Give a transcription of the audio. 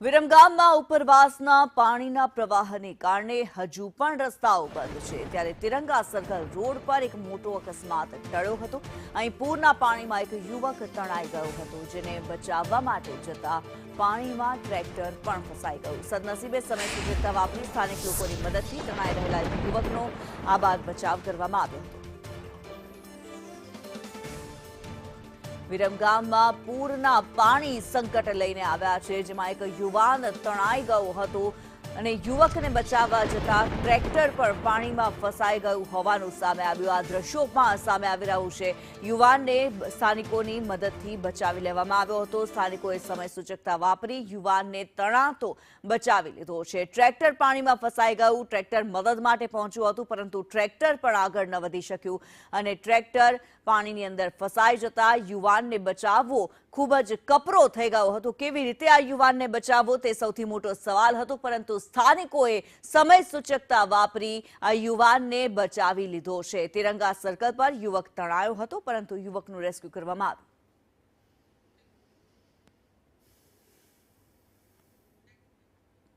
વિરમગામમાં ઉપરવાસના પાણીના પ્રવાહને કારણે હજુ પણ રસ્તાઓ બંધ છે ત્યારે તિરંગા સર્કલ રોડ પર એક મોટો અકસ્માત ટળ્યો હતો। અહીં પૂરના પાણીમાં એક યુવક તણાઈ ગયો હતો, જેને બચાવવા માટે જતા પાણીમાં ટ્રેક્ટર પણ ફસાઈ ગયું। સદનસીબે સમય સૂચકતા વાપરી સ્થાનિક લોકોની મદદથી તણાઈ રહેલા યુવકનો આબાદ બચાવ કરવામાં આવ્યો હતો। વિરમગામમાં પૂરના પાણી સંકટ લઈને આવ્યા છે, જેમાં એક યુવાન તણાઈ ગયો હતો અને યુવકને બચાવવા જતા ટ્રેક્ટર પણ પાણીમાં ફસાઈ ગયું હોવાનું સામે આવ્યું। આ દ્રશ્યોમાં સામે આવી રહ્યું છે। યુવાનને સ્થાનિકોની મદદથી બચાવી લેવામાં આવ્યો હતો। સ્થાનિકોએ સમય સૂચકતા વાપરી યુવાનને તણાતો બચાવી લીધો છે। ટ્રેક્ટર પાણીમાં ફસાઈ ગયું। ટ્રેક્ટર મદદ માટે પહોંચ્યું હતું, પરંતુ ટ્રેક્ટર પણ આગળ ન વધી શક્યું અને ટ્રેક્ટર પાણીની અંદર ફસાઈ જતા યુવાનને બચાવવો ખૂબ જ કપરો થઈ ગયો હતો। કેવી રીતે આ યુવાનને બચાવવો તે સૌથી મોટો સવાલ હતો, પરંતુ સ્થાનિકોએ સમય સૂચકતા વાપરી આ યુવાનને બચાવી લીધો છે। તિરંગા સર્કલ પર યુવક તણાયો હતો, પરંતુ યુવકનું રેસ્ક્યુ કરવામાં આવ્યું।